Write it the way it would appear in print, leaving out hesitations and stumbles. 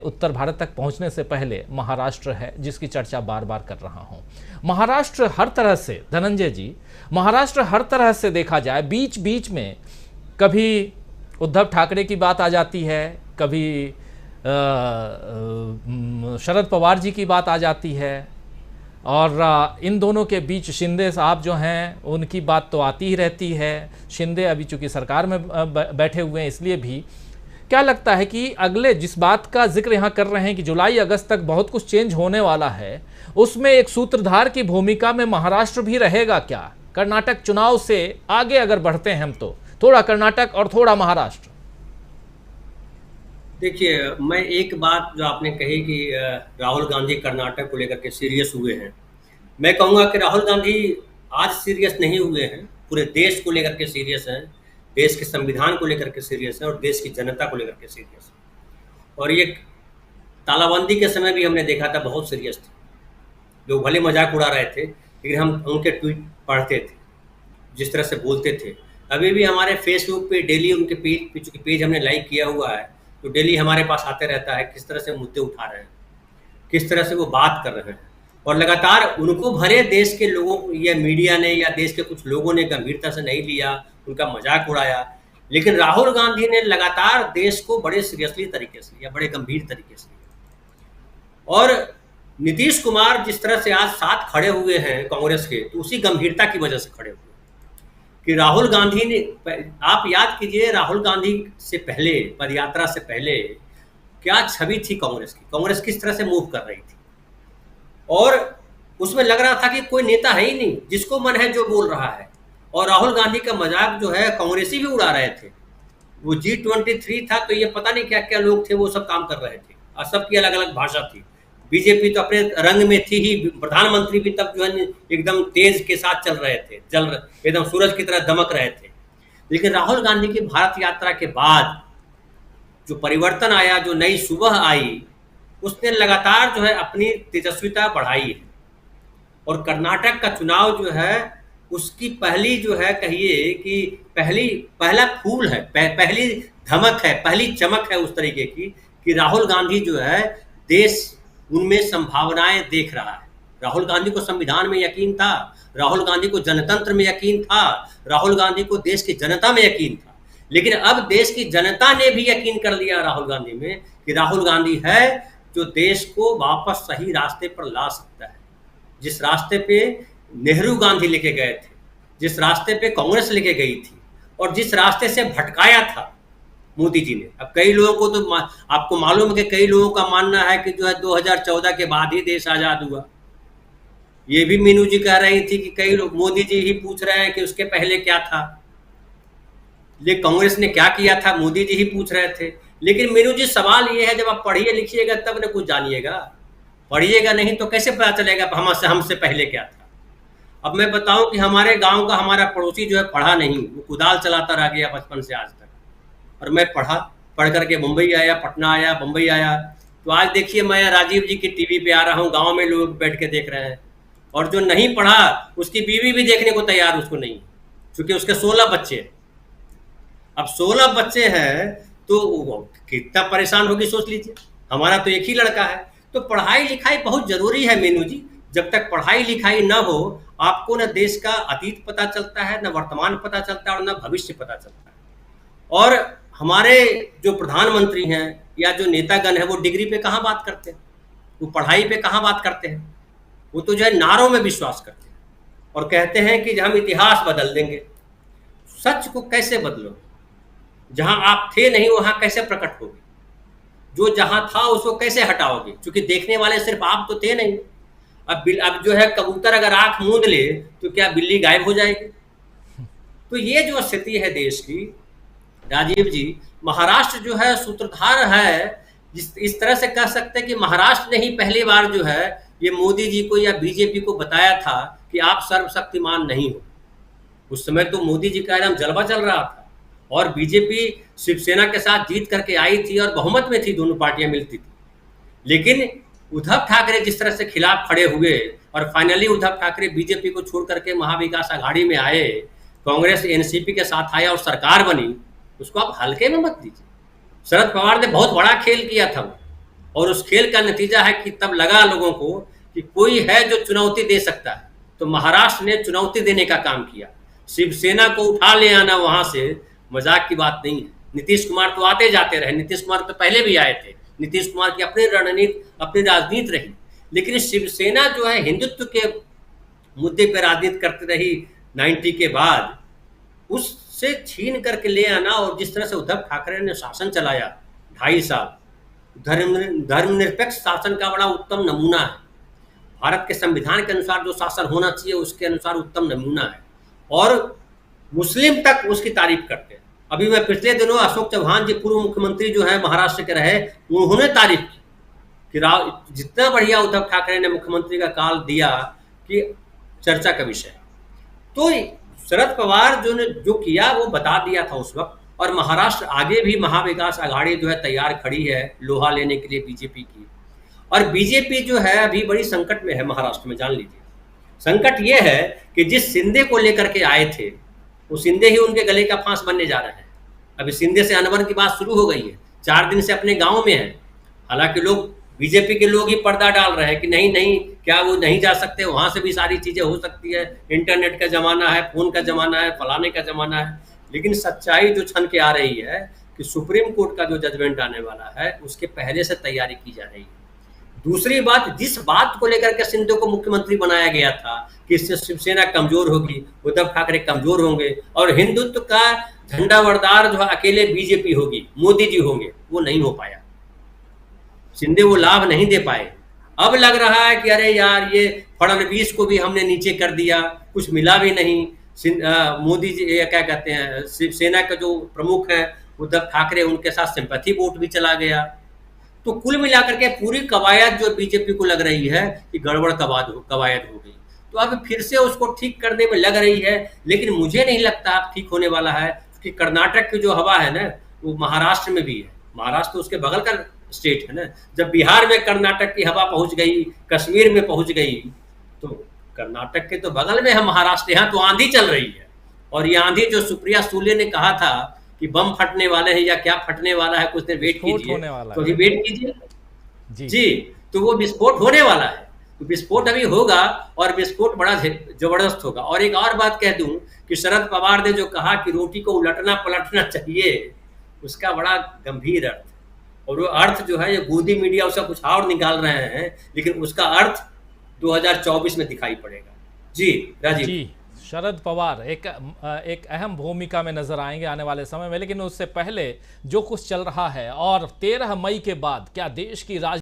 उत्तर भारत तक पहुंचने से पहले महाराष्ट्र है, जिसकी चर्चा बार बार कर रहा हूं। महाराष्ट्र हर तरह से, धनंजय जी, महाराष्ट्र हर तरह से देखा जाए, बीच बीच में कभी उद्धव ठाकरे की बात आ जाती है, कभी शरद पवार जी की बात आ जाती है, और इन दोनों के बीच शिंदे साहब जो हैं उनकी बात तो आती ही रहती है। शिंदे अभी चूंकि सरकार में बैठे हुए हैं, इसलिए भी क्या लगता है कि अगले जिस बात का जिक्र यहाँ कर रहे हैं कि जुलाई अगस्त तक बहुत कुछ चेंज होने वाला है, उसमें एक सूत्रधार की भूमिका में महाराष्ट्र भी रहेगा क्या? कर्नाटक चुनाव से आगे अगर बढ़ते हैं हम, तो थोड़ा कर्नाटक और थोड़ा महाराष्ट्र। देखिए, मैं एक बात जो आपने कही कि राहुल गांधी कर्नाटक को लेकर के सीरियस हुए हैं, मैं कहूँगा कि राहुल गांधी आज सीरियस नहीं हुए हैं, पूरे देश को लेकर के सीरियस हैं, देश के संविधान को लेकर के सीरियस है और देश की जनता को लेकर के सीरियस है। और ये तालाबंदी के समय भी हमने देखा था, बहुत सीरियस थे लोग, भले मजाक उड़ा रहे थे लेकिन हम उनके ट्वीट पढ़ते थे, जिस तरह से बोलते थे। अभी भी हमारे फेसबुक पे डेली उनके पेज हमने लाइक किया हुआ है, तो डेली हमारे पास आते रहता है किस तरह से मुद्दे उठा रहे हैं, किस तरह से वो बात कर रहे हैं। और लगातार उनको भरे देश के लोगों या मीडिया ने या देश के कुछ लोगों ने गंभीरता से नहीं लिया, उनका मजाक उड़ाया। लेकिन राहुल गांधी ने लगातार देश को बड़े सीरियसली तरीके से लिया, बड़े गंभीर तरीके से लिया। और नीतीश कुमार जिस तरह से आज साथ खड़े हुए हैं कांग्रेस के, तो उसी गंभीरता की वजह से खड़े हुए कि राहुल गांधी ने, आप याद कीजिए, राहुल गांधी से पहले, पदयात्रा से पहले क्या छवि थी कांग्रेस की, कांग्रेस किस तरह से मूव कर रही थी। और उसमें लग रहा था कि कोई नेता है ही नहीं, जिसको मन है जो बोल रहा है। और राहुल गांधी का मजाक जो है कांग्रेसी भी उड़ा रहे थे। वो G23 था, तो ये पता नहीं क्या क्या लोग थे, वो सब काम कर रहे थे और सबकी अलग अलग भाषा थी। बीजेपी तो अपने रंग में थी ही, प्रधानमंत्री भी तब जो है एकदम तेज के साथ चल रहे थे, एकदम सूरज की तरह दमक रहे थे। लेकिन राहुल गांधी की भारत यात्रा के बाद जो परिवर्तन आया, जो नई सुबह आई, उसने लगातार जो है अपनी तेजस्विता बढ़ाई है। और कर्नाटक का चुनाव जो है, उसकी पहली जो है, कहिए कि पहला फूल है, पहली धमक है, पहली चमक है उस तरीके की कि राहुल गांधी जो है देश उनमें संभावनाएं देख रहा है। राहुल गांधी को संविधान में यकीन था, राहुल गांधी को जनतंत्र में यकीन था, राहुल गांधी को देश की जनता में यकीन था। लेकिन अब देश की जनता ने भी यकीन कर लिया राहुल गांधी में कि राहुल गांधी है जो देश को वापस सही रास्ते पर ला सकता है। जिस रास्ते पे नेहरू गांधी लेके गए थे, जिस रास्ते पे कांग्रेस लेके गई थी, और जिस रास्ते से भटकाया था मोदी जी ने। अब कई लोगों को तो आपको मालूम है कि कई लोगों का मानना है कि जो है 2014 के बाद ही देश आजाद हुआ। ये भी मीनू जी कह रही थी कि कई लोग, मोदी जी ही पूछ रहे हैं कि उसके पहले क्या था, ये कांग्रेस ने क्या किया था, मोदी जी ही पूछ रहे थे। लेकिन मीनू जी, सवाल ये है, जब आप पढ़िए लिखिएगा तब न कुछ जानिएगा, पढ़िएगा नहीं तो कैसे पता चलेगा हमसे पहले क्या था। अब मैं बताऊं कि हमारे गांव का हमारा पड़ोसी जो है पढ़ा नहीं, वो कुदाल चलाता रह गया बचपन से आज तक। और मैं पढ़ करके मुंबई आया, पटना आया, मुंबई आया, तो आज देखिए मैं राजीव जी की टीवी पे आ रहा हूँ, गांव में लोग बैठ के देख रहे हैं। और जो नहीं पढ़ा उसकी बीवी भी देखने को तैयार उसको नहीं, क्योंकि उसके 16 बच्चे हैं। अब 16 बच्चे हैं तो कितना परेशान होगी सोच लीजिए। हमारा तो एक ही लड़का है। तो पढ़ाई लिखाई बहुत जरूरी है मीनू जी। जब तक पढ़ाई लिखाई ना हो, आपको न देश का अतीत पता चलता है, न वर्तमान पता चलता है, और न भविष्य पता चलता है। और हमारे जो प्रधानमंत्री हैं या जो नेतागण है, वो डिग्री पे कहाँ बात करते हैं, वो पढ़ाई पे कहाँ बात करते हैं। वो तो जो है नारों में विश्वास करते हैं और कहते हैं कि हम इतिहास बदल देंगे। सच को कैसे बदलो? जहां आप थे नहीं वहां कैसे प्रकट होगी? जो जहां था उसको कैसे हटाओगे? क्योंकि देखने वाले सिर्फ आप तो थे नहीं। अब जो है कबूतर अगर आंख मूंद ले तो क्या बिल्ली गायब हो जाएगी? तो ये जो स्थिति है देश की, राजीव जी, महाराष्ट्र जो है सूत्रधार है। इस तरह से कह सकते हैं कि महाराष्ट्र ने ही पहली बार जो है ये मोदी जी को या बीजेपी को बताया था कि आप सर्वशक्तिमान नहीं हो। उस समय तो मोदी जी का एकदम जलवा चल रहा था और बीजेपी शिवसेना के साथ जीत करके आई थी और बहुमत में थी, दोनों पार्टियां मिलती थी। लेकिन उद्धव ठाकरे जिस तरह से खिलाफ खड़े हुए और फाइनली उद्धव ठाकरे बीजेपी को छोड़ करके महाविकास आघाड़ी में आए, कांग्रेस एनसीपी के साथ आया और सरकार बनी, उसको आप हल्के में मत लीजिए। शरद पवार ने बहुत बड़ा खेल किया था वो, और उस खेल का नतीजा है कि तब लगा लोगों को कि कोई है जो चुनौती दे सकता है, तो महाराष्ट्र ने चुनौती देने का काम किया। शिवसेना को उठा ले आना वहां से मजाक की बात नहीं है। नीतीश कुमार तो आते जाते रहे, नीतीश कुमार तो पहले भी आए थे, नीतीश कुमार की अपनी रणनीति अपनी राजनीति रही, लेकिन शिवसेना जो है हिंदुत्व के मुद्दे पर राजनीति करती रही 90 के बाद, उससे छीन करके ले आना। और जिस तरह से उद्धव ठाकरे ने शासन चलाया 2.5 साल, धर्मनिरपेक्ष शासन का बड़ा उत्तम नमूना है। भारत के संविधान के अनुसार जो शासन होना चाहिए उसके अनुसार उत्तम नमूना है, और मुस्लिम तक उसकी तारीफ करते हैं। अभी मैं पिछले दिनों अशोक चौहान जी पूर्व मुख्यमंत्री जो है महाराष्ट्र के रहे, उन्होंने तारीफ की कि जितना बढ़िया उद्धव ठाकरे ने मुख्यमंत्री का काल दिया कि चर्चा का विषय। तो शरद पवार जो ने जो किया वो बता दिया था उस वक्त, और महाराष्ट्र आगे भी महाविकास आघाड़ी जो है तैयार खड़ी है लोहा लेने के लिए बीजेपी की। और बीजेपी जो है अभी बड़ी संकट में है महाराष्ट्र में, जान लीजिए। संकट ये है कि जिस शिंदे को लेकर के आए थे वो शिंदे ही उनके गले का फांस बनने जा रहे हैं। अभी शिंदे से अनबन की बात शुरू हो गई है, 4 दिन से अपने गांव में है। हालांकि लोग बीजेपी के लोग ही पर्दा डाल रहे हैं कि नहीं नहीं, क्या वो नहीं जा सकते, वहां से भी सारी चीजें हो सकती है, इंटरनेट का जमाना है, फोन का जमाना है, फलाने का जमाना है। लेकिन सच्चाई जो छन के आ रही है कि सुप्रीम कोर्ट का जो जजमेंट आने वाला है उसके पहले से तैयारी की जा रही है। दूसरी बात, जिस बात को लेकर के शिंदे को मुख्यमंत्री बनाया गया था कि इससे शिवसेना कमजोर होगी, उद्धव ठाकरे कमजोर होंगे और हिंदुत्व का झंडावरदार जो अकेले बीजेपी होगी, मोदी जी होंगे, वो नहीं हो पाया। शिंदे वो लाभ नहीं दे पाए। अब लग रहा है कि अरे यार ये फडणवीस को भी हमने नीचे कर दिया, कुछ मिला भी नहीं। मोदी जी क्या कहते हैं, शिवसेना के जो प्रमुख हैं उद्धव ठाकरे, उनके साथ सिंपैथी वोट भी चला गया। तो कुल मिलाकर के पूरी कवायद जो बीजेपी को लग रही है कि गड़बड़ कवायद हो गई, तो अब फिर से उसको ठीक करने में लग रही है। लेकिन मुझे नहीं लगता अब ठीक होने वाला है, क्योंकि कर्नाटक की जो हवा है ना वो महाराष्ट्र में भी है। महाराष्ट्र तो उसके बगल का स्टेट है ना। जब बिहार में कर्नाटक की हवा पहुंच गई, कश्मीर में पहुंच गई, तो कर्नाटक के तो बगल में है महाराष्ट्र। यहाँ तो आंधी चल रही है, और ये आंधी जो सुप्रिया सुले ने कहा था कि बम फटने वाले हैं या क्या फटने वाला है, कुछ देर वेट कीजिए, तो अभी वेट कीजिए जी, तो वो विस्फोट होने वाला है। तो विस्फोट अभी होगा, और विस्फोट बड़ा जबरदस्त होगा। और एक और बात कह दूं कि शरद पवार ने जो कहा कि रोटी को उलटना पलटना चाहिए, उसका बड़ा गंभीर अर्थ, और वो अर्थ जो है ये गोदी मीडिया उसका कुछ और निकाल रहे हैं, लेकिन उसका अर्थ 2024 में दिखाई पड़ेगा। जी राजीव जी, शरद पवार एक अहम भूमिका में नजर आएंगे आने वाले समय में। लेकिन उससे पहले जो कुछ चल रहा है, और 13 मई के बाद क्या देश की